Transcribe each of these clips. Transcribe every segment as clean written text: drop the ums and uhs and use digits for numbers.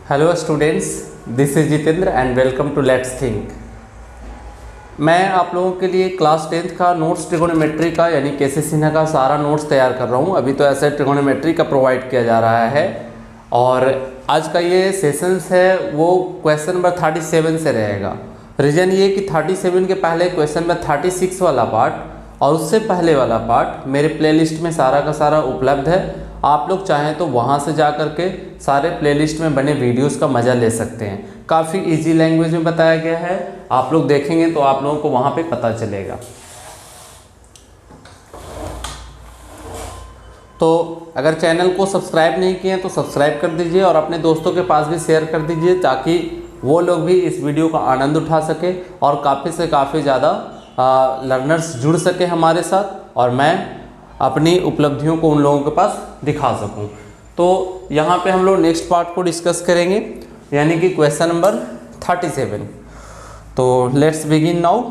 Hello students, this is Jitendra and welcome to let's think. मैं आप लोगों के लिए क्लास 10th का नोट्स ट्रिगोनोमेट्री का यानी केसी सिन्हा का सारा नोट्स तैयार कर रहा हूँ। अभी तो ऐसे ट्रिगोनोमेट्री का प्रोवाइड किया जा रहा है और आज का ये सेशंस है वो क्वेश्चन नंबर 37 से रहेगा। रीज़न ये कि 37 के पहले क्वेश्चन नंबर 36 वाला पार्ट और उससे पहले वाला पार्ट मेरे प्लेलिस्ट में सारा का सारा उपलब्ध है। आप लोग चाहें तो वहाँ से जा कर के सारे प्लेलिस्ट में बने वीडियोस का मज़ा ले सकते हैं। काफ़ी इजी लैंग्वेज में बताया गया है, आप लोग देखेंगे तो आप लोगों को वहाँ पे पता चलेगा। तो अगर चैनल को सब्सक्राइब नहीं किए तो सब्सक्राइब कर दीजिए और अपने दोस्तों के पास भी शेयर कर दीजिए ताकि वो लोग भी इस वीडियो का आनंद उठा सके और काफ़ी से काफ़ी ज़्यादा लर्नर्स जुड़ सके हमारे साथ और मैं अपनी उपलब्धियों को उन लोगों के पास दिखा सकूं। तो यहाँ पे हम लोग नेक्स्ट पार्ट को डिस्कस करेंगे यानी कि क्वेश्चन नंबर 37। तो लेट्स बिगिन नाउ।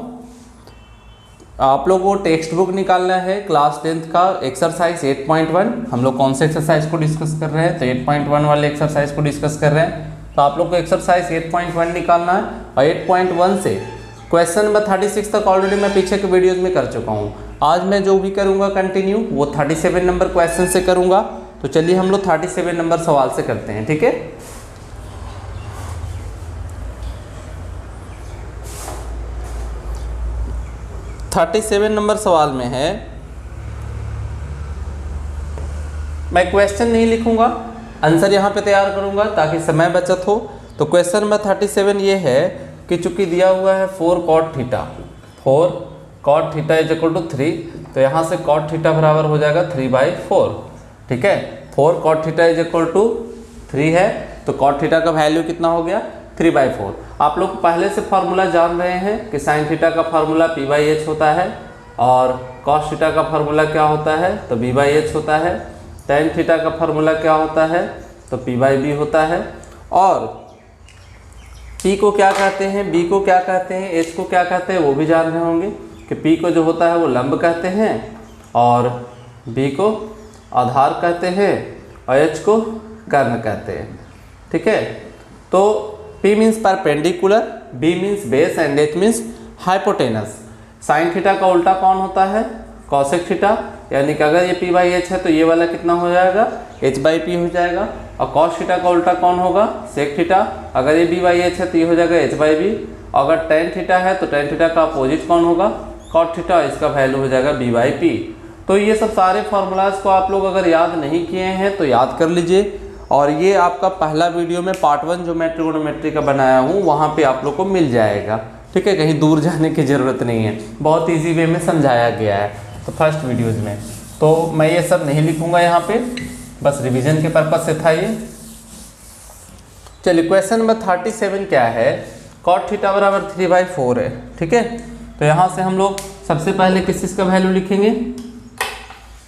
आप लोगों को टेक्स्ट बुक निकालना है क्लास 10th का एक्सरसाइज 8.1। हम लोग कौन से एक्सरसाइज को डिस्कस कर रहे हैं? तो 8.1 वाले एक्सरसाइज को डिस्कस कर रहे हैं। तो आप लोग को एक्सरसाइज 8.1 निकालना है और 8.1 से क्वेश्चन नंबर 36 तक ऑलरेडी मैं पीछे के वीडियोज़ में कर चुका हूँ। आज मैं जो भी करूँगा कंटिन्यू वो 37 नंबर क्वेश्चन से करूँगा। तो चलिए हम लोग 37 नंबर सवाल से करते हैं, ठीक है। थर्टी 37 नंबर सवाल में है, मैं क्वेश्चन नहीं लिखूंगा, आंसर यहाँ पे तैयार करूँगा ताकि समय बचत हो। तो क्वेश्चन नंबर 37 ये है कि चूंकि दिया हुआ है 4 cot theta, 4 cot theta is equal to 3, तो यहाँ से cot थीटा बराबर हो जाएगा 3/4, ठीक है। 4 cot theta is equal to 3 है तो cot थीटा का वैल्यू कितना हो गया? 3/4। आप लोग पहले से फार्मूला जान रहे हैं कि साइन थीटा का फार्मूला p/h होता है और cos थीटा का फार्मूला क्या होता है? तो b/h होता है। tan थीटा का फार्मूला क्या होता है? तो p/b होता है। और p को क्या कहते हैं, b को क्या कहते हैं, h को क्या कहते हैं वो भी जान रहे होंगे कि p को जो होता है वो लंब कहते हैं और b को आधार कहते हैं और h को कर्ण कहते हैं, ठीक है। तो p means perpendicular, b means base and h means hypotenuse. Sine theta का उल्टा कौन होता है? कॉसेक थीटा, यानी कि अगर ये p/h है तो ये वाला कितना हो जाएगा? h/p हो जाएगा। और cos थीटा का उल्टा कौन होगा? सेक थीटा, अगर ये b/h है तो ये हो जाएगा h/b। अगर tan थीटा है तो tan थीटा का अपोजिट कौन होगा? cot थीटा, इसका वैल्यू हो जाएगा b/p। तो ये सब सारे फॉर्मूलाज को आप लोग अगर याद नहीं किए हैं तो याद कर लीजिए। और ये आपका पहला वीडियो में पार्ट 1 जो मैं ट्रिगोनोमेट्री का बनाया हूँ वहाँ पे आप लोग को मिल जाएगा, ठीक है। कहीं दूर जाने की ज़रूरत नहीं है, बहुत ईजी वे में समझाया गया है तो फर्स्ट वीडियोज़ में। तो मैं ये सब नहीं लिखूँगा यहाँ पे, बस रिवीजन के पर्पज़ से था ये। चलिए क्वेश्चन नंबर 37 क्या है? cot थीटा बराबर 3/4 है, ठीक है। तो यहाँ से हम लोग सबसे पहले किस चीज़ का वैल्यू लिखेंगे?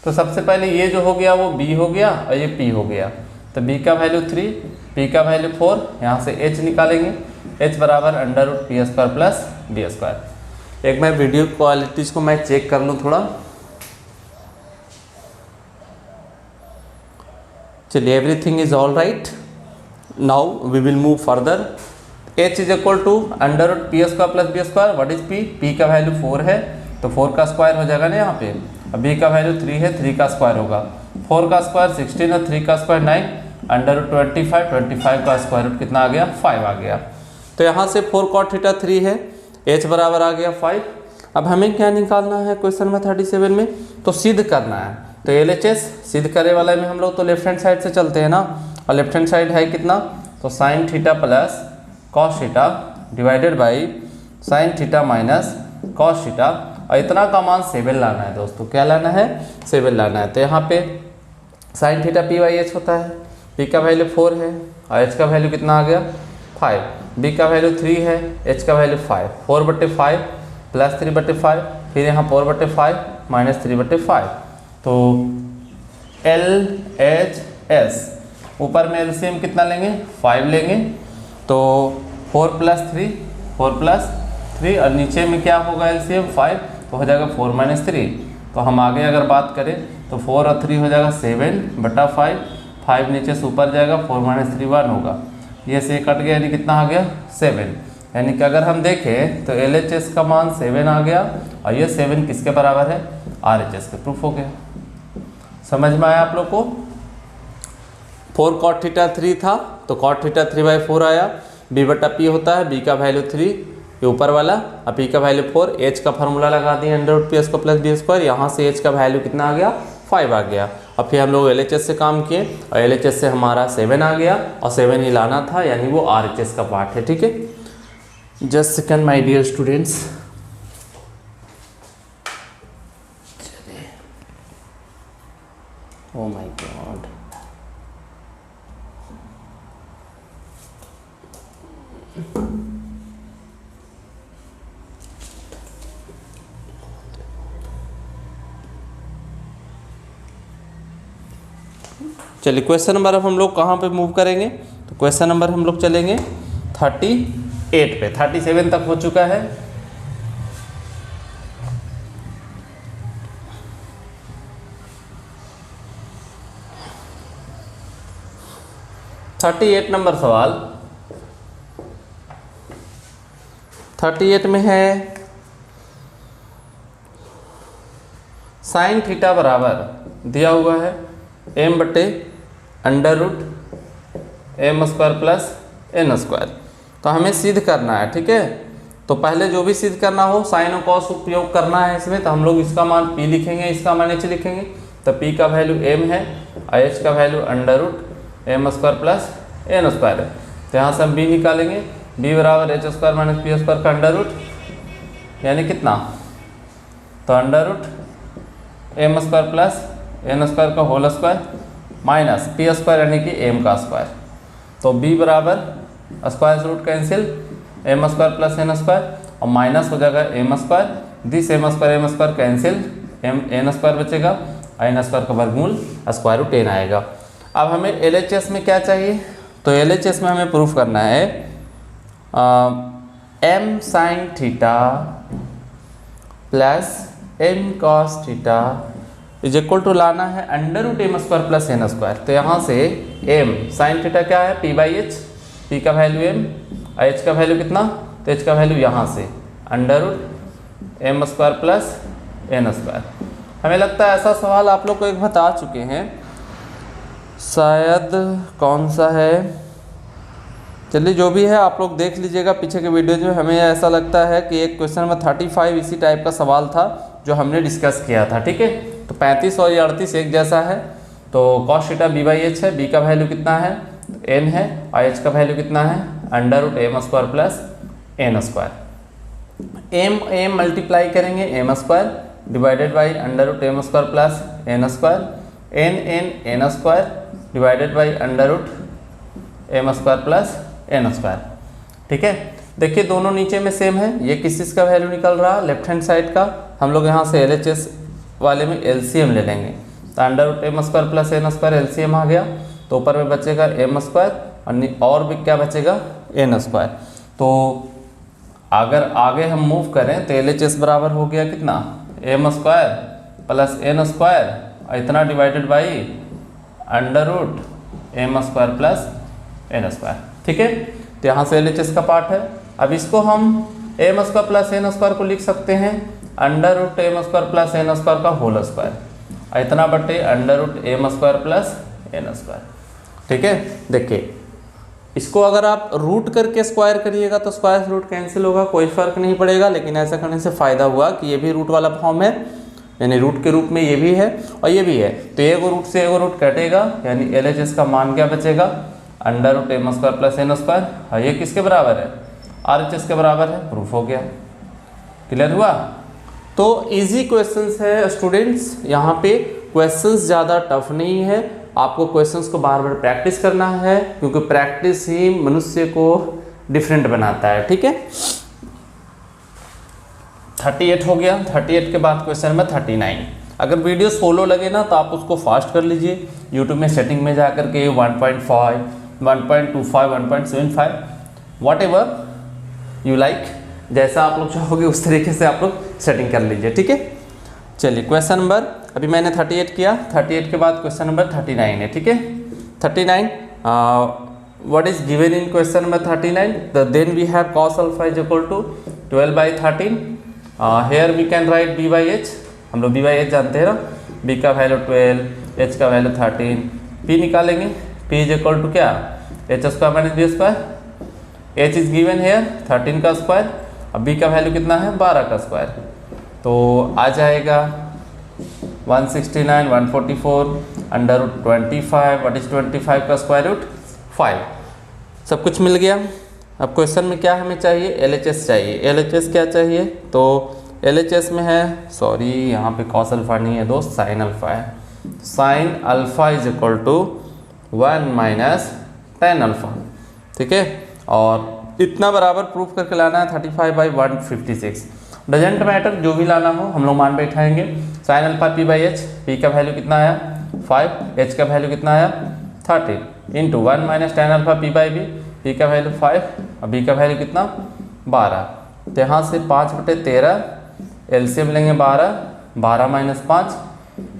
तो सबसे पहले ये जो हो गया वो b हो गया और ये p हो गया। तो b का वैल्यू 3, p का वैल्यू 4, यहाँ से h निकालेंगे, h बराबर √p² प्लस d²। एक मैं वीडियो क्वालिटीज़ को मैं चेक कर लूँ थोड़ा। चलिए, everything is all right. Now we will move further. h is equal to √p² plus d²। What is p? p का वैल्यू 4 है तो 4 का स्क्वायर हो जाएगा ना यहाँ पे। अब b का वैल्यू 3 है, 3 का स्क्वायर होगा, 4 का स्क्वायर 16 और 3 का स्क्वायर 9, √25, 25 का स्क्वायर रूट कितना आ गया? 5 आ गया। तो यहाँ से 4 cot थीटा 3 है, h बराबर आ गया 5। अब हमें क्या निकालना है क्वेश्चन नंबर 37 में? तो सिद्ध करना है। तो LHS सिद्ध करे वाला में हम लोग तो लेफ्ट हैंड साइड से चलते हैं ना, और लेफ्ट हैंड साइड है कितना? तो sine theta plus cos theta divided by sine theta minus cos theta, और इतना का मान 7 लाना है दोस्तों। क्या लाना है? 7 लाना है। तो यहाँ पे साइन थीटा p/h होता है, p का वैल्यू 4 है और h का वैल्यू कितना आ गया? 5, b का वैल्यू 3 है, h का वैल्यू 5, 4/5 प्लस 3/5, फिर यहाँ 4/5 माइनस 3/5। तो LHS ऊपर में एलसीएम कितना लेंगे? 5 लेंगे। तो 4 + 3, 4 + 3 और नीचे में क्या होगा? एलसीएम 5, तो हो जाएगा 4 - 3। तो हम आगे अगर बात करें तो 4 और 3 हो जाएगा 7/5, 5 नीचे से ऊपर जाएगा, 4 - 3 1 होगा। ये से कट गया, यानी कितना आ गया 7। यानी कि अगर हम देखें तो LHS का मान 7 आ गया और ये 7 किसके बराबर है, RHS के। प्रूफ हो गया। समझ में आया आप लोग को। 4 cot थीटा 3 था तो cot थीटा 3/4 आया। B/P होता है, B का वैल्यू 3 ये ऊपर वाला, और P का वैल्यू 4। H का फार्मूला लगा दिए √P² प्लस B²। यहाँ से H का वैल्यू कितना आ गया 5 आ गया। और फिर हम लोग LHS से काम किए और LHS से हमारा 7 आ गया और 7 ही लाना था, यानी वो RHS का पार्ट है। ठीक है, just second my dear students. Oh my God, चलिए क्वेश्चन नंबर अब हम लोग कहाँ पे मूव करेंगे, तो क्वेश्चन नंबर हम लोग चलेंगे 38 पे। 37 तक हो चुका है। नंबर सवाल 38 में है साइन थीटा बराबर दिया हुआ है m/√m² प्लस n²। तो हमें सिद्ध करना है। ठीक है, तो पहले जो भी सिद्ध करना हो साइन और कॉस उपयोग करना है इसमें। तो हम लोग इसका मान p लिखेंगे, इसका मान h लिखेंगे। तो p का वैल्यू m है और h का वैल्यू √m² प्लस n² है। तो यहाँ से हम b निकालेंगे, b बराबर h² माइनस p² का अंडर रूट, यानी कितना, तो √m² प्लस n² का होल स्क्वायर माइनस p² यानी कि m का स्क्वायर। तो b बराबर square root cancel m² plus n² और माइनस हो जाएगा m²। This m² cancel, n² बचेगा और n² का वर्गमूल स्क्वायर रूट 10 आएगा। अब हमें LHS में क्या चाहिए, तो LHS में हमें प्रूफ करना है m sin theta plus m cos theta is equal to लाना है √m² प्लस n²। तो यहाँ से m sin थीटा क्या है p/h, p का वैल्यू m और h का वैल्यू कितना, तो h का वैल्यू यहाँ से √m² प्लस n²। हमें लगता है ऐसा सवाल आप लोग को एक बता चुके हैं, शायद कौन सा है, चलिए जो भी है आप लोग देख लीजिएगा पीछे के वीडियो में। हमें ऐसा लगता है कि एक क्वेश्चन नंबर 35 इसी टाइप का सवाल था जो हमने डिस्कस किया था। ठीक है, तो 35 और 38 एक जैसा है। तो cos थीटा b/h है, b का वैल्यू कितना है, n है, और h का वैल्यू कितना है √m² plus n²। m multiply करेंगे m² divided by √m² plus n², n² divided by √m² plus n²। ठीक है, देखिए दोनों नीचे में सेम है। ये किस का वैल्यू निकल रहा है, लेफ्ट हैंड साइड का। हम लोग यहाँ से LHS वाले में LCM ले लेंगे। तो √m² प्लस n² LCM आ गया, तो ऊपर में बचेगा m² और भी क्या बचेगा n²। तो अगर आगे हम मूव करें तो LHS बराबर हो गया कितना, m² प्लस n² और इतना divided by √m² plus n²। ठीक है, तो यहाँ से LHS का पार्ट है। अब इसको हम m² प्लस n² को लिख सकते हैं √m² प्लस n² का होल स्क्वायर और इतना बटे √m² प्लस n²। ठीक है, देखिए इसको अगर आप रूट करके स्क्वायर करिएगा तो स्क्वायर रूट कैंसिल होगा, कोई फर्क नहीं पड़ेगा। लेकिन ऐसा करने से फ़ायदा हुआ कि ये भी रूट वाला फॉर्म है, यानी रूट के रूप में ये भी है और ये भी है। तो एक रूट से एक रूट कटेगा, यानी LHS का मान क्या बचेगा √m² प्लस n²। और ये किसके बराबर है, RHS के बराबर है। प्रूफ हो गया, क्लियर हुआ। तो इजी क्वेश्चंस है स्टूडेंट्स, यहाँ पे क्वेश्चंस ज़्यादा टफ नहीं है। आपको क्वेश्चंस को बार बार प्रैक्टिस करना है, क्योंकि प्रैक्टिस ही मनुष्य को डिफरेंट बनाता है। ठीक है, 38 हो गया। 38 के बाद क्वेश्चन नंबर 39। अगर वीडियो सोलो लगे ना तो आप उसको फास्ट कर लीजिए, यूट्यूब में सेटिंग में जा कर के 1.5, 1.25, 1.75 वॉट एवर यू लाइक, जैसा आप लोग चाहोगे उस तरीके से आप लोग सेटिंग कर लीजिए। ठीक है, चलिए क्वेश्चन नंबर अभी मैंने 38 किया, 38 के बाद क्वेश्चन नंबर 39 है। ठीक है, 39 what is given in question number 39, then we have cos alpha is equal to 12 by 13. Here we can write b by h, हम लोग b by h जानते हैं ना, b का वैल्यू 12, h का वैल्यू 13, p निकालेंगे, p इज इक्वल टू क्या, h square minus B square, h is given here 13 का स्क्वायर, अब b का वैल्यू कितना है 12 का स्क्वायर, तो आ जाएगा 169, 144 अंडर रूट 25, व्हाट इज 25 का स्क्वायर रूट 5, सब कुछ मिल गया। अब क्वेश्चन में क्या हमें चाहिए, LHS चाहिए। LHS क्या चाहिए, तो LHS में है, सॉरी यहाँ पे कॉस अल्फा नहीं है दोस्त, साइन अल्फा है। Sine alpha is equal to 1 minus ten alpha, ठीक है, और इतना बराबर प्रूफ करके लाना है 35 बाई 156, डजेंट मैटर, जो भी लाना हो हम लोग मान बैठाएंगे। Sine alpha P by H, P का वैल्यू कितना आया 5, एच का वैल्यू कितना आया 13 into 1 minus ten alpha P by B, P का वैल्यू 5 और बी का वैल्यू कितना 12, तो यहाँ से 5/13 एलसीएम लेंगे 12, 12 माइनस 5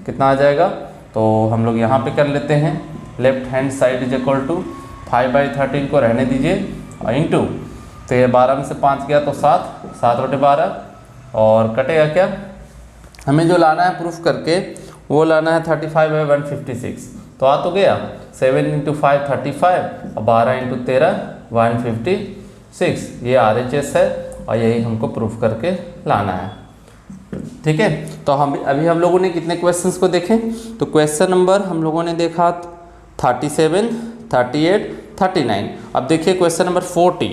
कितना आ जाएगा, तो हम लोग यहाँ पे कर लेते हैं, left hand side is equal to 5/13 को रहने दीजिए और इंटू, तो ये 12 में से 5 गया तो 7, 7/12 और कटेगा क्या, हमें जो लाना है प्रूफ करके वो लाना है 35 बाई 156, तो आ तो गया 7 इंटू 5 35 और 12 इंटू 13 156, ये RHS है और यही हमको प्रूफ करके लाना है, ठीक है। तो अभी हम लोगों ने कितने क्वेश्चंस को देखे, तो क्वेश्चन नंबर हम लोगों ने देखा 37, 38, 39, अब देखिए क्वेश्चन नंबर 40।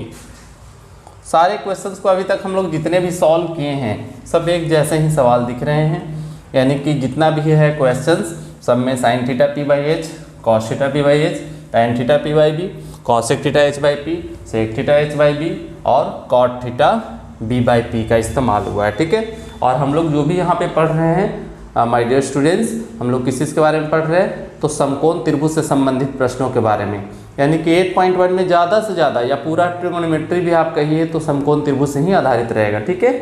सारे क्वेश्चंस को अभी तक हम लोग जितने भी सॉल्व किए हैं सब एक जैसे ही सवाल दिख रहे हैं, यानी कि जितना भी है क्वेश्चंस सब में sine theta P by H, cos theta P by H, tan theta P by B, cosec theta H by P, sec theta H by B और cot theta B by P का इस्तेमाल हुआ है, ठीक है। और हम लोग जो भी यहाँ पे पढ़ रहे हैं माय डियर स्टूडेंट्स, हम लोग किस चीज़ के बारे में पढ़ रहे हैं, तो समकोण त्रिभुज से संबंधित प्रश्नों के बारे में, यानी कि 8.1 में ज़्यादा से ज़्यादा या पूरा ट्रिगोनोमेट्री भी आप कहिए तो समकोण त्रिभुज से ही आधारित रहेगा, ठीक है।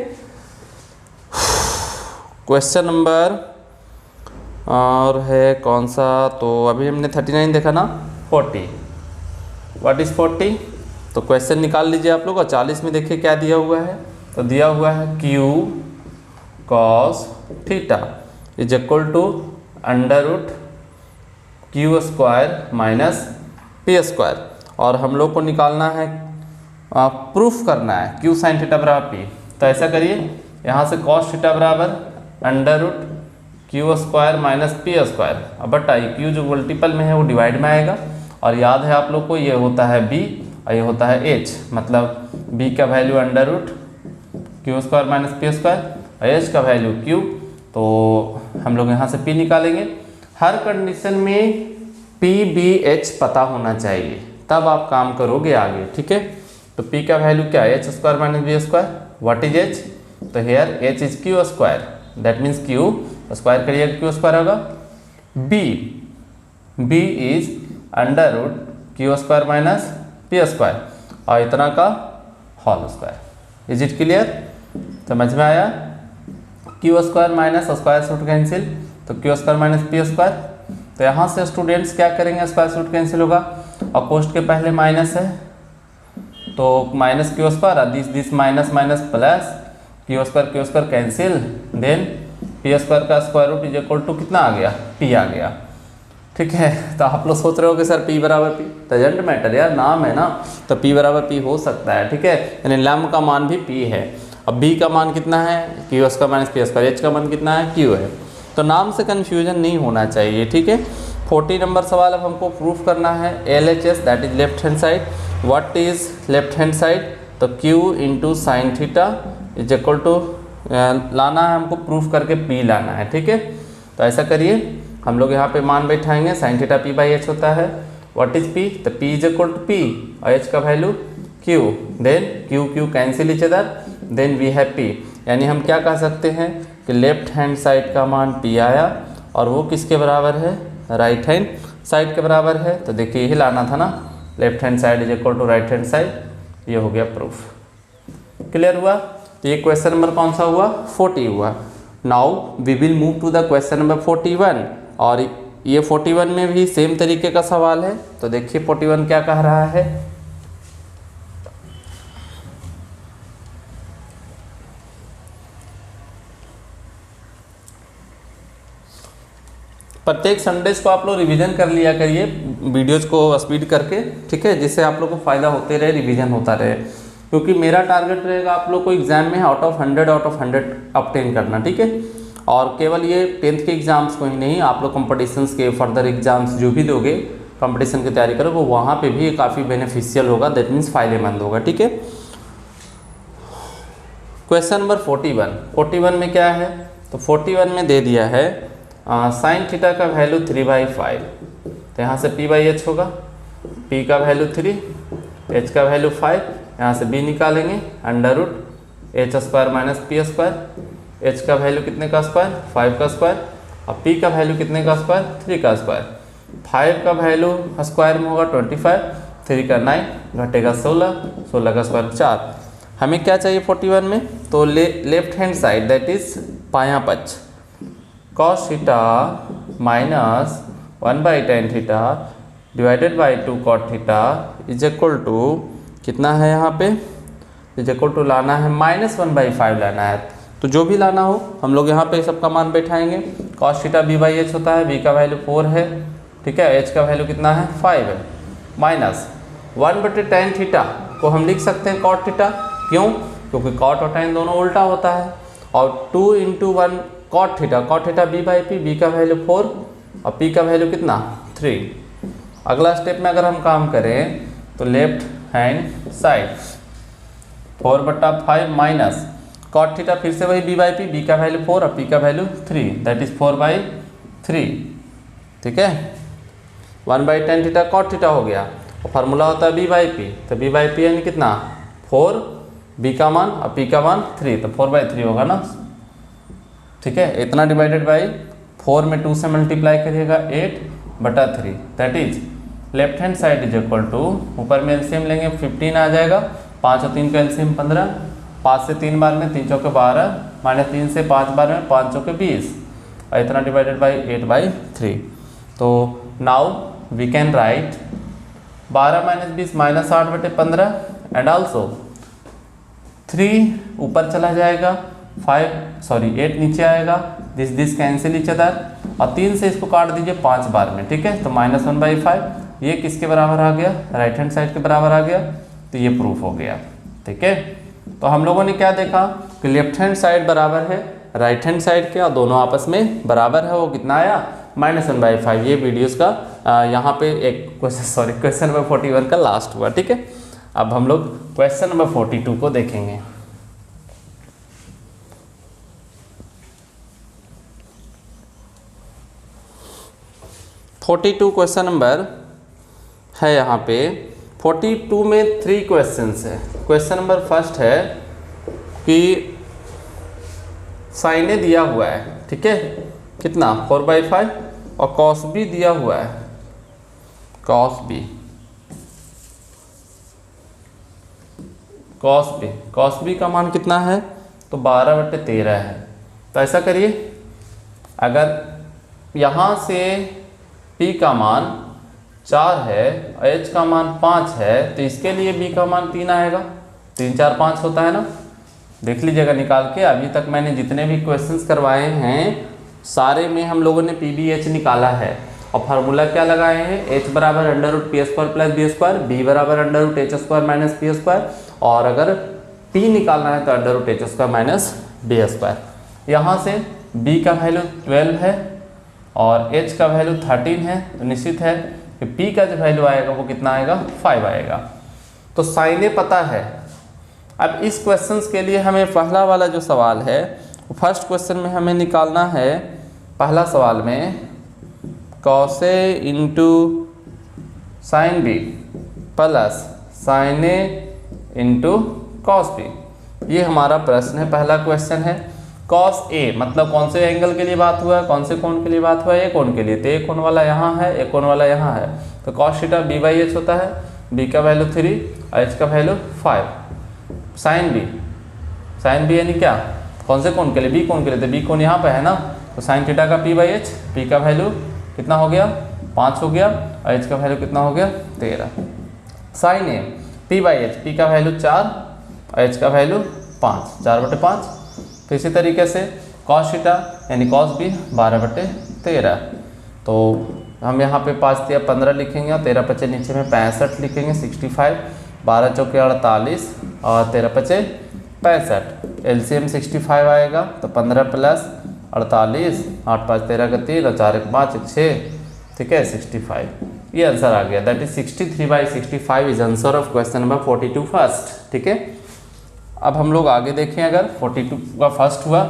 क्वेश्चन नंबर और है कौन सा, तो अभी हमने 39 देखा ना, 40, व्हाट इज 40, तो क्वेश्चन निकाल लीजिए आप लोग, और 40 में देखिए क्या दिया हुआ है, तो दिया हुआ है Q cos theta is equal to under root Q square minus P square, और हम लोग को निकालना है, प्रूफ करना है Q साइन थीटा बराबर P, तो ऐसा करिए, यहाँ से cos थीटा बराबर under root Q square minus P square, अब बटाइए Q जो मल्टीपल में है वो डिवाइड में आएगा, और याद है आप लोग को ये होता है B और ये होता है H, मतलब B का value under root Q square minus P square और H का वैल्यू Q, तो हम लोग यहाँ से P निकालेंगे। हर कंडीशन में PBH पता होना चाहिए, तब आप काम करोगे आगे, ठीक है। तो P का वैल्यू क्या है, H square minus B square, what is H, तो here H is Q square, that means Q square करिएगा Q स्क्वायर होगा, B is under root Q square minus P square और इतना का whole square, is it clear, समझ में आया। Q square minus square root cancel, तो Q square minus P square, तो यहाँ से स्टूडेंट्स क्या करेंगे, स्क्वायर रूट कैंसिल होगा और कोष्ट के पहले माइनस है तो minus Q square, this minus minus plus Q square cancel, then P square का square root is equal to कितना आ गया, P आ गया, ठीक है। तो आप लोग सोच रहे हो कि सर P बराबर P, डजंट मैटर यार, नाम है ना, तो P बराबर P हो सकता है, ठीक है, यानी लैम्ब का मान भी P है। अब B का मान कितना है, Q square minus P square, H का मान कितना है, Q है, तो नाम से कन्फ्यूजन नहीं होना चाहिए, ठीक है। 40 नंबर सवाल अब हमको प्रूफ करना है LHS, that is left hand side, what is left hand side, तो Q into sine theta is equal to, लाना है हमको प्रूफ करके P लाना है, ठीक है। तो ऐसा करिए, हम लोग यहाँ पे मान बैठाएंगे, sine theta P by H होता है, व्हाट इज P, तो P is equal to P और H का value Q, then Q cancel each other, then we have P, यानी हम क्या कह सकते हैं कि लेफ्ट हैंड साइड का मान P आया और वो किसके बराबर है, राइट हैंड साइड के बराबर है, तो देखिए यही लाना था ना, left hand side is equal to right hand side, ये हो गया प्रूफ, क्लियर हुआ। तो ये क्वेश्चन नंबर कौन सा हुआ, 40 हुआ। Now we will move to the question number 41, और ये 41 में भी सेम तरीके का सवाल है। तो देखिए 41 क्या कह रहा है, प्रत्येक संडेज को आप लोग रिवीजन कर लिया करिए वीडियोज़ को स्पीड करके, ठीक है, जिससे आप लोग को फ़ायदा होते रहे, रिवीजन होता रहे। क्योंकि मेरा टारगेट रहेगा आप लोग को एग्जाम में आउट ऑफ 100 ऑब्टेन करना, ठीक है। और केवल ये 10th के एग्ज़ाम्स को ही नहीं, आप लोग कॉम्पिटिशन्स के फर्दर एग्जाम्स जो भी दोगे, कंपटीशन की तैयारी करोगे, वहाँ पे भी काफ़ी बेनिफिशियल होगा, दैट मीन्स फ़ायदेमंद होगा, ठीक है। क्वेश्चन नंबर 41 में क्या है, तो 41 में दे दिया है साइन थीटा का वैल्यू 3/5, तो यहाँ से p/h होगा, p का वैल्यू 3, h का वैल्यू 5, यहाँ से b निकालेंगे √h² - p², h का वैल्यू कितने का स्क्वायर, 5 का स्क्वायर, और p का वैल्यू कितने का स्क्वायर, 3 का स्क्वायर। 5 का वैल्यू स्क्वायर में होगा 25, 3 का 9, घटेगा 16, 16 का स्क्वायर 4। हमें क्या चाहिए 41 में, तो left hand side that is बायां पक्ष, cos theta minus 1/tan theta divided by 2 cot theta is equal to कितना है, यहाँ पे इज इक्वल टू लाना है -1/5 लाना है। तो जो भी लाना हो हम लोग यहाँ पे सबका मान बैठाएंगे। cos थीटा b/h होता है, b का वैल्यू 4 है, ठीक है, h का वैल्यू कितना है 5 है, माइनस 1/tan थीटा को हम लिख सकते हैं cot थीटा, क्यों, क्योंकि cot और tan दोनों उल्टा होता है, और 2 × 1 cot थीटा b/p, b का वैल्यू 4 और p का वैल्यू कितना 3। अगला स्टेप में अगर हम काम करें तो left hand side 4/5 minus cot theta, फिर से वही b/p, b का वैल्यू 4 और p का वैल्यू 3, दैट इज 4/3, ठीक है। 1/tan थीटा cot थीटा हो गया, और फार्मूला होता है b/p, तो b/p यानी कितना 4, b का मान और p का मान 3, तो 4/3 होगा ना, ठीक है। इतना डिवाइडेड बाई 4 में 2 से मल्टीप्लाई करिएगा 8/3, that is left hand side is equal to, ऊपर में एलसीएम लेंगे 15 आ जाएगा, 5 और 3 का एलसीएम 15, 5 से 3 बार में 3 चौके 12, -3 से 5 बार में 5 चौके 20, और इतना डिवाइडेड बाई 8/3। तो now we can write 12 - 20 -8/15 and also 3 ऊपर चला जाएगा, 8 नीचे आएगा, दिस कैंसिल इच अदर, और 3 से इसको काट दीजिए 5 बार में, ठीक है। तो -1/5 ये किसके बराबर आ गया, राइट हैंड साइड के बराबर आ गया, तो ये प्रूफ हो गया, ठीक है। तो हम लोगों ने क्या देखा कि लेफ्ट हैंड साइड बराबर है राइट हैंड साइड के, और दोनों आपस में बराबर है, वो कितना आया -1/5। ये वीडियोस का यहाँ पे एक क्वेश्चन नंबर 41 का लास्ट हुआ, ठीक है। अब हम लोग क्वेश्चन नंबर 42 को देखेंगे। क्वेश्चन नंबर है यहाँ पे 42 में 3 क्वेश्चंस है। क्वेश्चन नंबर फर्स्ट है कि साइने दिया हुआ है, ठीक है, कितना 4/5, और cos b दिया हुआ है, cos b का मान कितना है, तो 12/13 है। तो ऐसा करिए, अगर यहाँ से p का मान 4 है और h का मान 5 है, तो इसके लिए b का मान 3 आएगा, 3 4 5 होता है ना, देख लीजिएगा निकाल के। अभी तक मैंने जितने भी क्वेश्चंस करवाए हैं सारे में हम लोगों ने p/b/h निकाला है, और फार्मूला क्या लगाए हैं, h बराबर √p² + b², b बराबर √h² - p², और अगर p निकालना है तो √h² - b²। यहाँ से b का वैल्यू 12 है और h का वैल्यू 13 है, तो निश्चित है कि p का जो वैल्यू आएगा वो कितना आएगा 5 आएगा। तो साइने पता है। अब इस क्वेश्चंस के लिए हमें पहला वाला जो सवाल है, फर्स्ट क्वेश्चन में हमें निकालना है, पहला सवाल में cos A × sin B plus sin A × cos B, ये हमारा प्रश्न है, पहला क्वेश्चन है। cos A मतलब कौन से एंगल के लिए बात हुआ है, कौन से कोण के लिए बात हुआ है, ए कोण के लिए, तो एक कोण वाला यहाँ है, एक कोण वाला यहाँ है, तो cos थीटा b/h होता है, b का वैल्यू 3 और h का वैल्यू 5। sin b यानी क्या, कौन से कोण के लिए, b कोण के लिए, तो b कोण यहाँ पे है ना, तो sin थीटा का p/h, p का वैल्यू कितना हो गया 5 हो गया, और एच का वैल्यू कितना हो गया 13। Sine A P by H, P का वैल्यू 4 और एच का वैल्यू 5, 4/5। तो इसी तरीके से कॉस थीटा यानी कॉस बी 12/13। तो हम यहाँ पे 5 दिया 15 लिखेंगे और 13 पचे नीचे में 65 लिखेंगे 65, 12 चौके 48 और 13 पचे 65। एलसीएम 65 आएगा तो 15 + 48, 8 5 13 का 3 और 4 1 5 1 6, ठीक है 65। ये आंसर आ गया, that is 63/65 is answer of question number 42 first. ठीक है, अब हम लोग आगे देखें, अगर 42 का फर्स्ट हुआ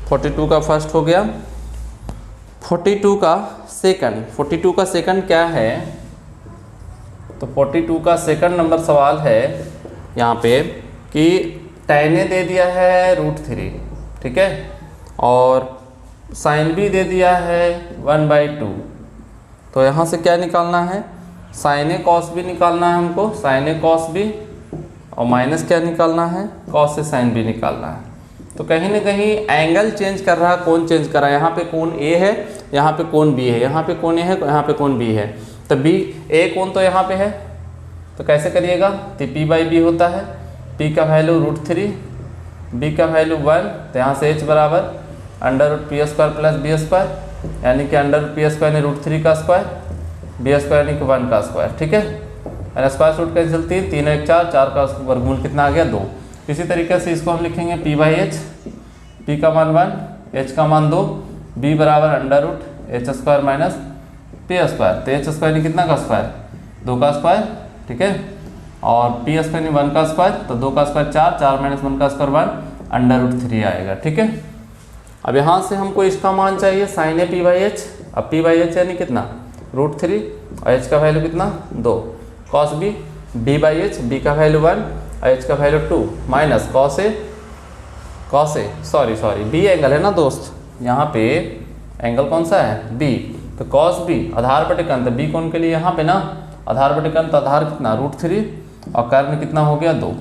42 का फर्स्ट हो गया, 42 का सेकंड, 42 का सेकंड क्या है? तो 42 का सेकंड नंबर सवाल है यहाँ पे कि tan A दे दिया है √3, ठीक है, और sin B दे दिया है 1/2। तो यहाँ से क्या निकालना है? sin A cos B निकालना है हमको, sin A cos B, और माइनस क्या निकालना है? cos A sin B निकालना है। तो कहीं ना कहीं एंगल चेंज कर रहा है, कौन चेंज कर रहा है? यहाँ पे कोण A है, यहाँ पे कोण B है, यहाँ पे कोण A है, यहाँ पे कोण B है। तो B A कोण तो यहाँ पे है, तो कैसे करिएगा? तो P/B होता है, P का वैल्यू √3, B का वैल्यू 1, तो यहाँ से H बराबर √P² + B², यानी कि √P² यानी √3 का स्क्वायर, B² यानी कि 1 का स्क्वायर, ठीक है। और स्क्वायर रूट कैंसिल 3, 3 1 4, 4 का वर्गमूल कितना आ गया 2। इसी तरीके से इसको हम लिखेंगे P/H, P का मान 1, H का मान 2, B बराबर √H² - P²। तो H² यानी कितना का स्क्वायर? 2 का स्क्वायर, ठीक है, और P² यानी 1 का स्क्वायर, तो 2 का स्क्वायर 4, 4 - 1 का स्क्वायर 1, √3 आएगा, ठीक है। अब यहाँ से हमको इसका मान चाहिए sin A P/H। अब P/H यानी कितना? √3, और H का वैल्यू कितना 2, cos B B/H, B का वैल्यू 1 और H का value 2, minus cos A sorry B angle है ना दोस्त, यहाँ पे एंगल कौन सा है? B। तो cos B आधार बटे कर्ण, तो B कोण के लिए यहाँ पे ना आधार बटे कर्ण, तो आधार कितना √3 और कर्ण कितना हो गया 2।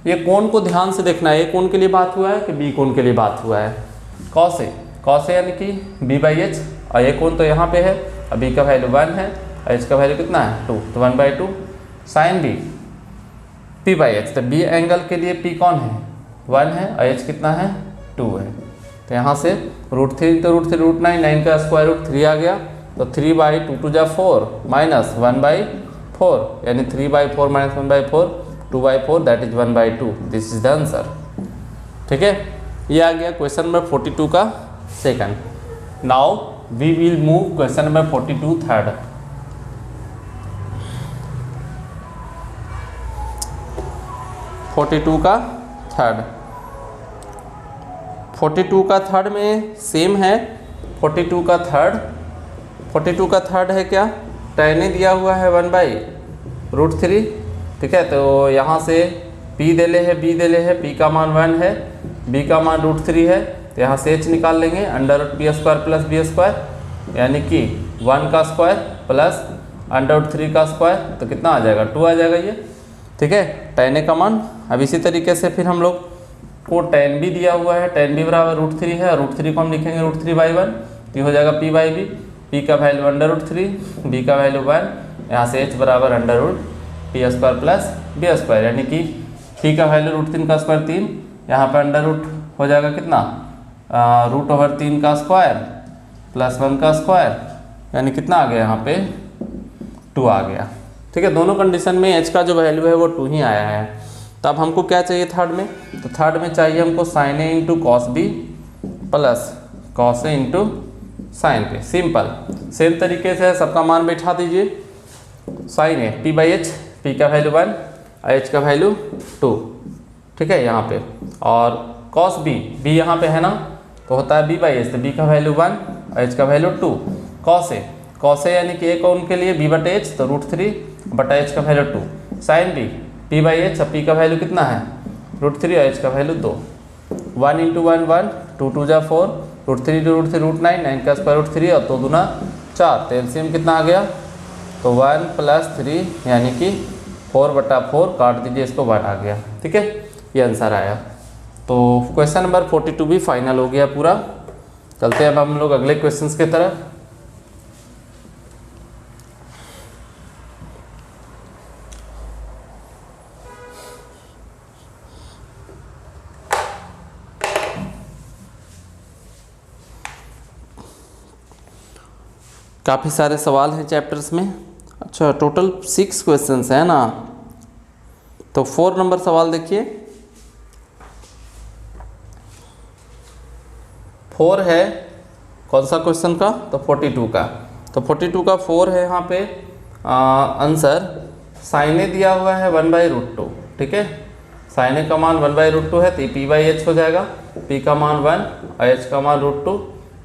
ये कोण को ध्यान से देखना है, ये कोण के लिए बात हुआ है कि B कोण के लिए बात हुआ है? cos A यानी कि B/H, और ये कोण तो यहाँ पे है, और B का वैल्यू 1 है और H का वैल्यू कितना है 2, तो 1/2 sin B P/H। तो B एंगल के लिए P कौन है? 1 है, और H कितना है 2 है। तो यहाँ से √3 तो √3 √9, 9 का स्क्वायर रूट 3 आ गया, तो 3/2 2 = 4 माइनस 1/4, यानी 3/4 - 1/4 2/4, that is 1/2। This is the answer, ठीक है। ये आ गया क्वेश्चन नंबर 42 का second. Now we will move question number 42 third. का थर्ड में सेम है। 42 का थर्ड है क्या? tan A दिया हुआ है 1/√3, ठीक है। तो यहाँ से P दे ले है, B दे ले है, P का मान 1 है, B का मान √3 है, तो यहाँ से H निकाल लेंगे √P² + B², यानी कि 1 का स्क्वायर प्लस √3 का स्क्वायर, तो कितना आ जाएगा 2 आ जाएगा ये, ठीक है, tan A का मान। अब इसी तरीके से फिर हम लोग को tan B दिया हुआ है, tan B बराबर √3 है, और √3 को हम लिखेंगे √3/1, तो ये हो जाएगा P/B, P का वैल्यू √3, B का वैल्यू 1, यहाँ से H बराबर √P² + B², यानी कि P का वैल्यू √3 का स्क्वायर 3, यहाँ पर अंडर रूट हो जाएगा कितना √3 का स्क्वायर प्लस 1 का स्क्वायर, यानी कितना आ गया यहाँ पे 2 आ गया, ठीक है। दोनों कंडीशन में H का जो वैल्यू है वो 2 ही आया है। तो अब हमको क्या चाहिए थर्ड में? तो थर्ड में चाहिए हमको sin A × cos B plus cos A × sin B। Simple same तरीके से सबका मान बैठा दीजिए। sin A P/H, P का वैल्यू 1 और H का वैल्यू 2, ठीक है यहाँ पे, और cos B, B यहाँ पे है ना, तो होता है B/H, तो B का वैल्यू 1 और H का वैल्यू 2। cos A यानी कि A कोण के लिए B/H, तो √3/H का वैल्यू 2। sin B P/H, अब P का वैल्यू कितना है √3 और H का वैल्यू 2। 1 × 1 1, 2 2 = 4, √3 × √3 √9, 9 का स्क्वायर √3 और 2 दूना 4, तो एलसीएम कितना आ गया, तो 1 + 3 यानी कि 4/4 काट दीजिए इसको, 1 आ गया। ठीक है, ये आंसर आया। तो क्वेश्चन नंबर 42 भी फाइनल हो गया पूरा। चलते हैं अब हम लोग अगले क्वेश्चंस की तरफ। काफ़ी सारे सवाल हैं चैप्टर्स में। अच्छा, टोटल 6 क्वेश्चंस हैं ना। तो 4 नंबर सवाल देखिए। 4 है कौन सा क्वेश्चन का? तो 42 का। तो 42 का 4 है यहाँ पे आंसर। साइन ए दिया हुआ है 1/√2। ठीक है, साइन ए का मान 1/√2 है, तो ये p/h हो जाएगा। p का मान 1 और h का मान √2।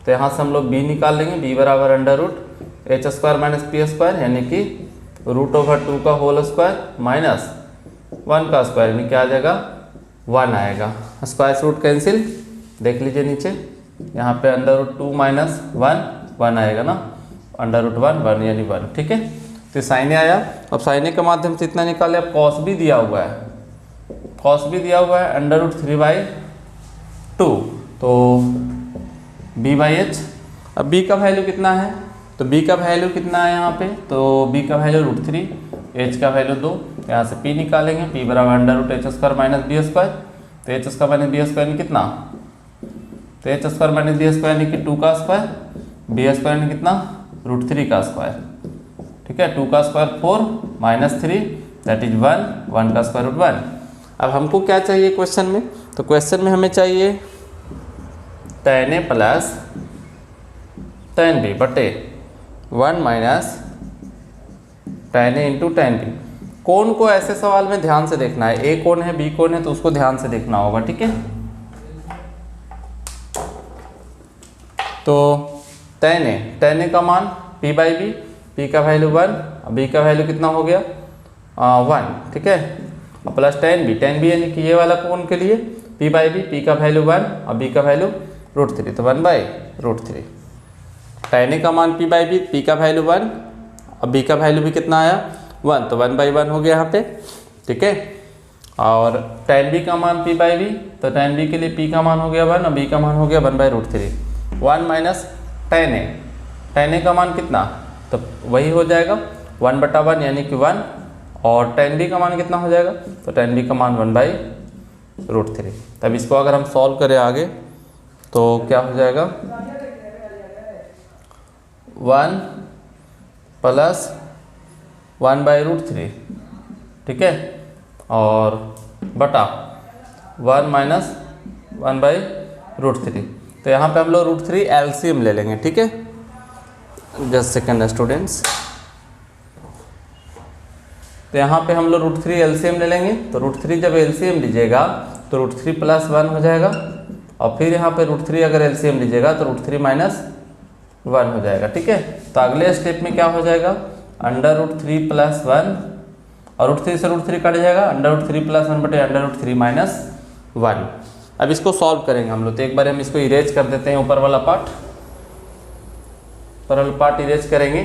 तो यहाँ से हम लोग b निकाल लेंगे। b बराबर √h² - p², यानी कि √2 का होल स्क्वायर माइनस 1 का स्क्वायर, यानी क्या आ जाएगा? 1 आएगा। स्क्वायर रूट कैंसिल, देख लीजिए नीचे यहाँ पे √2 - 1 आएगा ना, √1 1 यानी 1। ठीक है, तो साइन ए आया। अब साइन ए के माध्यम से इतना निकाले। अब कॉस भी दिया हुआ है, कॉस भी दिया हुआ है √3/2, तो b/h। अब b का वैल्यू कितना है? तो b का वैल्यू कितना है यहाँ पे? तो b का वैल्यू √3, h का वैल्यू 2। यहाँ से p निकालेंगे, p बराबर √h² - b²। तो h² - b² यानी कितना? तो h² - b² यानी कि 2 का स्क्वायर, b² यानी कितना? √3 का स्क्वायर। ठीक है, 2 का स्क्वायर 4 - 3 दैट इज 1, 1 का स्क्वायर रूट 1। अब हमको क्या चाहिए क्वेश्चन में? तो क्वेश्चन में हमें चाहिए tan a plus tan b बटे 1 minus tan a into tan b। कौन को ऐसे सवाल में ध्यान से देखना है, ए कौन है बी कौन है, तो उसको ध्यान से देखना होगा। ठीक है, तो tan a का मान p/b, p का वैल्यू 1 और b का वैल्यू कितना हो गया? 1। ठीक है, और प्लस tan b यानी कि ये वाला कौन के लिए? p/b, p का वैल्यू 1 और b का वैल्यू √3, तो 1/√3। tan a का मान p/b, p का वैल्यू 1 और b का वैल्यू भी कितना आया? 1, तो 1/1 हो गया यहाँ पे। ठीक है, और tan b का मान p/b, तो tan b के लिए p का मान हो गया 1 और b का मान हो गया 1/√3। 1 माइनस tan a का मान कितना? तो वही हो जाएगा 1/1 यानी कि 1, और tan b का मान कितना हो जाएगा? तो tan b का मान 1/√3। तब इसको अगर हम सॉल्व करें आगे तो क्या हो जाएगा? 1 प्लस 1/√3। ठीक है, और बटा 1 माइनस 1/√3। तो यहाँ पे हम लोग √3 एलसीएम ले लेंगे। ठीक है, जस्ट सेकेंड स्टूडेंट्स। तो यहाँ पे हम लोग √3 एलसीएम ले लेंगे। तो √3 जब एलसीएम लीजिएगा तो √3 + 1 हो जाएगा, और फिर यहाँ पे √3 अगर एलसीएम लीजिएगा तो √3 - 1 हो जाएगा। ठीक है, तो अगले स्टेप में क्या हो जाएगा? √3 + 1, और √3 से √3 कट जाएगा, √3 + 1 बटे √3 - 1। अब इसको सॉल्व करेंगे हम लोग। तो एक बार हम इसको इरेज कर देते हैं, ऊपर वाला पार्ट इरेज करेंगे।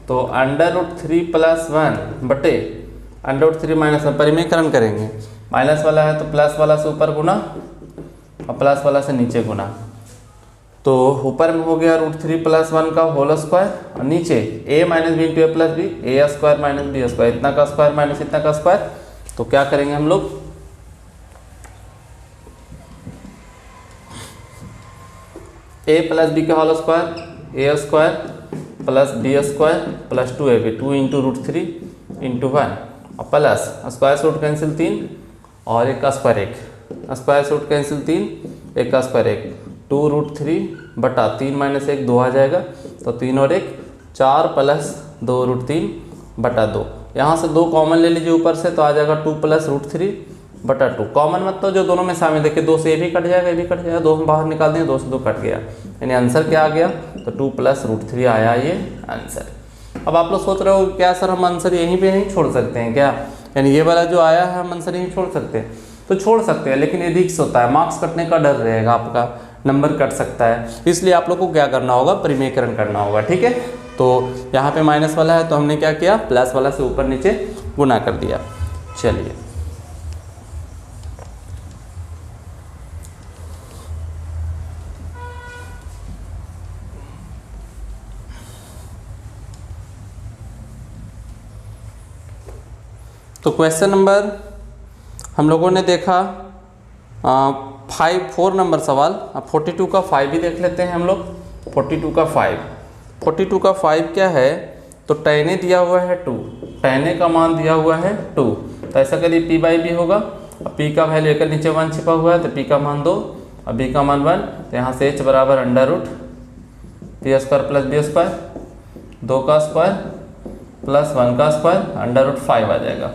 तो √3 + 1 बटे √3 - 1 परिमेयकरण करेंगे। माइनस वाला है तो प्लस वाला से ऊपर गुना और प्लस वाला से नीचे गुना। तो ऊपर में हो गया √3 + 1 का होल स्क्वायर, और नीचे a - b × a + b, a² - b², इतना का स्क्वायर माइनस इतना का स्क्वायर। तो क्या करेंगे हम लोग? a + b का whole square, a² + b² + 2ab, 2 × √3 × 1, और प्लस स्क्वायर रूट कैंसिल 3 और 1 का स्क्वायर 1, स्क्वायर रूट कैंसिल 3, 1 का स्क्वायर 1, 2 √3 बटा 3 - 1 2 आ जाएगा। तो 3 और 1 4 + 2 √3 बटा 2। यहाँ से 2 कॉमन ले लीजिए ऊपर से, तो आ जाएगा 2 + √3 बटा 2। कॉमन मत तो जो दोनों में शामिल, देखिए 2 से ये भी कट जाएगा, ये भी कट जाएगा, 2 हम बाहर निकाल देंगे, 2 से 2 कट गया, यानी आंसर क्या आ गया? तो 2 + √3 आया ये आंसर। अब आप लोग सोच रहे हो क्या सर हम आंसर यहीं पे नहीं छोड़ सकते हैं क्या? यानी ये वाला जो आया है हम आंसर यहीं छोड़ सकते हैं? तो छोड़ सकते हैं, लेकिन ये रिस्क होता है, मार्क्स कटने का डर रहेगा, आपका नंबर कट सकता है। इसलिए आप लोग को क्या करना होगा? परिमेयकरण करना होगा। ठीक है, तो यहाँ पे माइनस वाला है तो हमने क्या किया? प्लस वाला से ऊपर नीचे गुना कर दिया। चलिए तो क्वेश्चन नंबर हम लोगों ने देखा 4 नंबर सवाल। अब 42 का 5 भी देख लेते हैं हम लोग। 42 का 5 क्या है, तो tan A दिया हुआ है 2, tan A का मान दिया हुआ है 2, तो ऐसा करिए p/b होगा। अब p का वैल्यू एक नीचे 1 छिपा हुआ है तो p का मान 2 और b का मान 1, तो यहाँ से h बराबर under root p² plus b², 2 का स्क्वायर प्लस 1 का स्क्वायर अंडर रूट 5 आ जाएगा।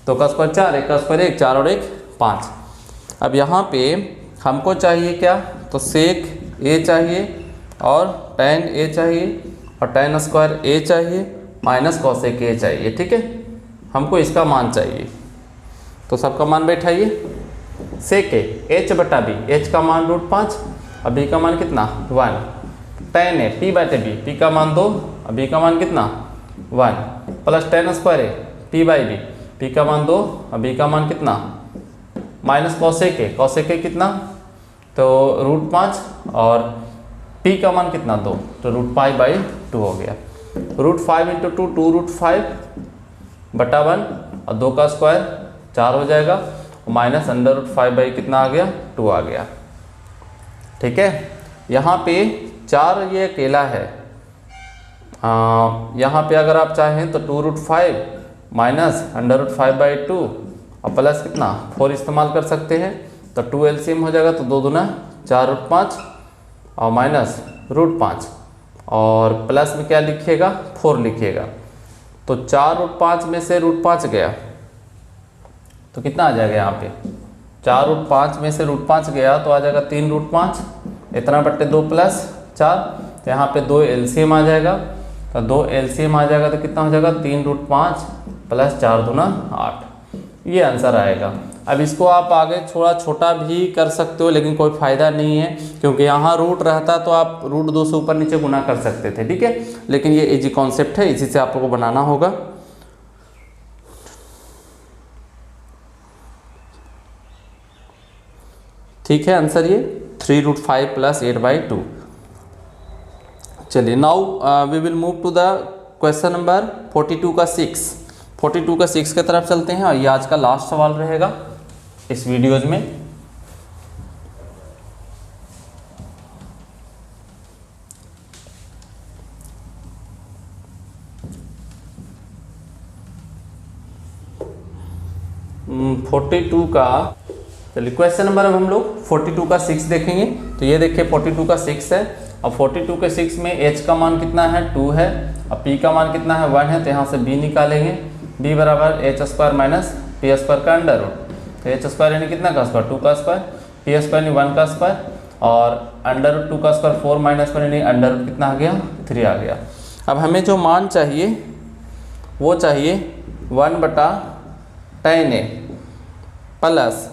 2 का स्क्वायर 4, 1 का स्क्वायर 1, 4 और 1 5। अब यहाँ पे हमको चाहिए क्या, तो सेक a चाहिए और tan a चाहिए और tan स्क्वायर a चाहिए माइनस कॉसेक a चाहिए। ठीक है, हमको इसका मान चाहिए, तो सबका मान बैठाइए। सेक a h/b, h का मान √5 और b का मान कितना 1, tan a p/b, p का मान 2 और b का मान कितना 1, plus tan square a p/b, p का मान 2 और b का मान कितना माइनस कॉसेक a कितना, तो √5 और p का मान कितना 2, तो √π/2 हो गया। √5 × 2 2√5/1 और 2 का स्क्वायर 4 हो जाएगा और माइनस अंडर रूट 5 कितना आ गया 2 आ गया। ठीक है, यहाँ पे 4 ये अकेला है। यहाँ पे अगर आप चाहें तो 2√5 माइनस अंडर रूट 5/2 और प्लस कितना 4 इस्तेमाल कर सकते हैं, तो 2 एलसीएम हो जाएगा, तो 2 दूना 4√5 और माइनस √5 और प्लस में क्या लिखिएगा 4 लिखिएगा, तो 4√5 में से √5 गया तो कितना आ जाएगा, यहाँ पे 4√5 में से √5 गया तो आ जाएगा 3√5, इतना बट्टे 2 प्लस 4, तो यहाँ पे 2 एलसीएम आ जाएगा, तो 2 एलसीएम आ जाएगा तो कितना हो जाएगा 3√5 प्लस 4 दूना 8, ये आंसर आएगा। अब इसको आप आगे थोड़ा छोटा भी कर सकते हो, लेकिन कोई फ़ायदा नहीं है क्योंकि यहाँ रूट रहता तो आप √2 से ऊपर नीचे गुना कर सकते थे। ठीक है, लेकिन ये इजी कॉन्सेप्ट है, इसी से आप लोगों को बनाना होगा। ठीक है, आंसर ये 3√5 प्लस 8/2। चलिए now we will move to the question number 42 का 6। 42 का 6 की तरफ चलते हैं और ये आज का लास्ट सवाल रहेगा इस वीडियोज में। चलिए क्वेश्चन नंबर अब हम लोग 42 का 6 देखेंगे। तो ये देखिए 42 का 6 है और 42 के 6 में h का मान कितना है 2 है और p का मान कितना है 1 है, तो यहाँ से b निकालेंगे। b बराबर h² माइनस p² का अंडर रूट, तो h² यानी कितना का स्क्वायर 2 का स्क्वायर, p² यानी 1 का स्क्वायर और अंडर रूट 2 का स्क्वायर 4 माइनस 1 यानी अंडर रूट कितना आ गया 3 आ गया। अब हमें जो मान चाहिए वो चाहिए 1/tan a plus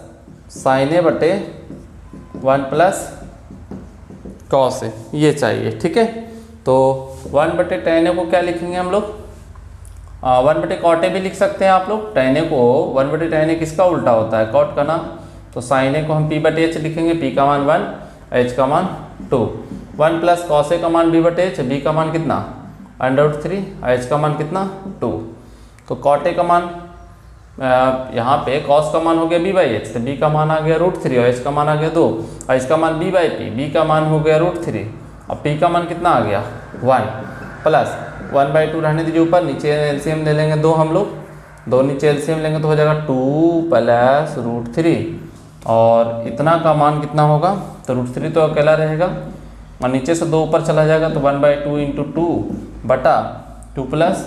sin a बटे 1 प्लस cos a, ये चाहिए। ठीक है, तो 1/tan a को क्या लिखेंगे हम लोग 1/cot a भी लिख सकते हैं आप लोग। tan a को 1/tan a किसका उल्टा होता है cot का ना, तो sin a को हम p/h लिखेंगे, p का मान 1 h का मान 2, 1 प्लस cos a का मान b/h, b का मान कितना √3, h का मान कितना 2, तो cot a का मान यहाँ पे cos का मान हो गया b/h, तो b का मान आ गया √3 और h का मान आ गया 2 और इसका मान b/p, b का मान हो गया √3 और p का मान कितना आ गया 1 प्लस 1/2 रहने दीजिए ऊपर, नीचे एलसीएम ले लेंगे 2 हम लोग, 2 नीचे एलसीएम लेंगे तो हो जाएगा 2 प्लस √3 और इतना का मान कितना होगा, तो √3 तो अकेला रहेगा और नीचे से 2 ऊपर चला जाएगा, तो 1/2 × 2 बटा 2 प्लस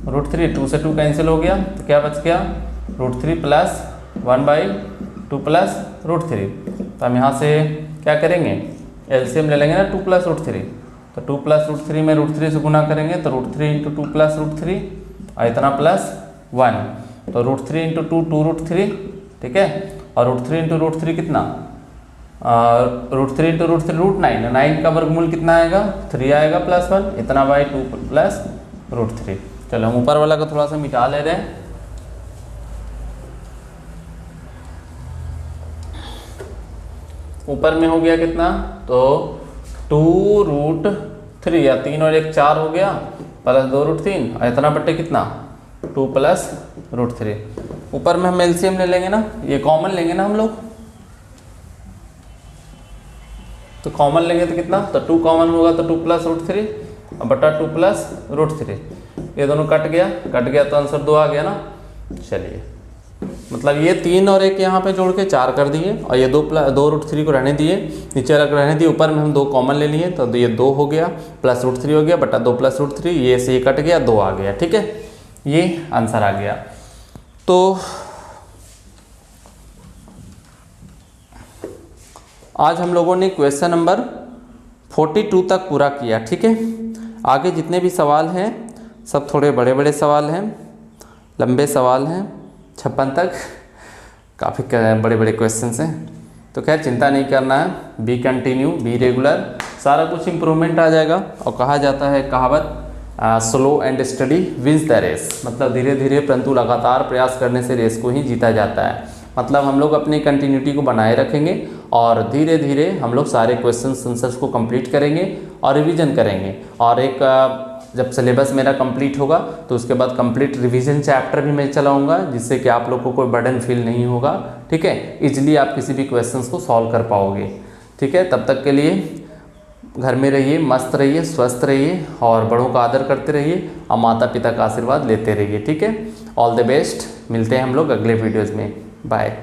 √3, 2 से 2 कैंसिल हो गया तो क्या बच गया √3 प्लस 1/2 प्लस √3। तो हम यहाँ से क्या करेंगे एलसीएम ले लेंगे ना 2 प्लस √3, तो 2 प्लस √3 में √3 से गुना करेंगे तो √3 × 2 प्लस √3 और इतना प्लस 1, तो √3 × 2 2√3। ठीक है, और √3 × √3 कितना √3 × √3 9 का वर्गमूल कितना आएगा 3 आएगा प्लस 1, इतना बाई 2 प्लस √3। चलो हम ऊपर वाला को थोड़ा सा मिटा ले रहे हैं। ऊपर में हो गया कितना, तो 2√3 या 3 और 1 4 हो गया, प्लस 2√3 और इतना बट्टे कितना 2 प्लस √3। ऊपर में हम एलसीएम ले लेंगे ना, ये कॉमन लेंगे ना हम लोग, तो कॉमन लेंगे तो कितना, तो 2 कॉमन होगा तो 2 प्लस √3 और बटा 2 प्लस √3, ये दोनों कट गया तो आंसर 2 आ गया ना। चलिए, मतलब ये 3 और 1 यहाँ पे जोड़ के 4 कर दिए और ये 2√3 को रहने दिए, नीचे अलग रहने दिए, ऊपर में हम 2 कॉमन ले लिए तो ये 2 हो गया, प्लस √3 हो गया, बटा 2 प्लस √3, ये से ये कट गया, 2 आ गया। ठीक है, ये आंसर आ गया। तो आज हम लोगों ने क्वेश्चन नंबर 42 तक पूरा किया। ठीक है, आगे जितने भी सवाल हैं सब थोड़े बड़े बड़े सवाल हैं, लंबे सवाल हैं, 56 तक काफ़ी बड़े बड़े क्वेश्चंस हैं। तो खैर चिंता नहीं करना है, बी कंटिन्यू, बी रेगुलर, सारा कुछ इम्प्रूवमेंट आ जाएगा। और कहा जाता है कहावत, slow and study wins the race, मतलब धीरे धीरे परंतु लगातार प्रयास करने से रेस को ही जीता जाता है। मतलब हम लोग अपनी कंटिन्यूटी को बनाए रखेंगे और धीरे धीरे हम लोग सारे क्वेश्चन आंसर्स को कंप्लीट करेंगे और रिवीजन करेंगे। और एक जब सिलेबस मेरा कंप्लीट होगा तो उसके बाद कंप्लीट रिवीजन चैप्टर भी मैं चलाऊंगा, जिससे कि आप लोग को कोई बर्डन फील नहीं होगा। ठीक है, इजीली आप किसी भी क्वेश्चंस को सॉल्व कर पाओगे। ठीक है, तब तक के लिए घर में रहिए, मस्त रहिए, स्वस्थ रहिए और बड़ों का आदर करते रहिए और माता पिता का आशीर्वाद लेते रहिए। ठीक है, ऑल द बेस्ट, मिलते हैं हम लोग अगले वीडियोज़ में, बाय।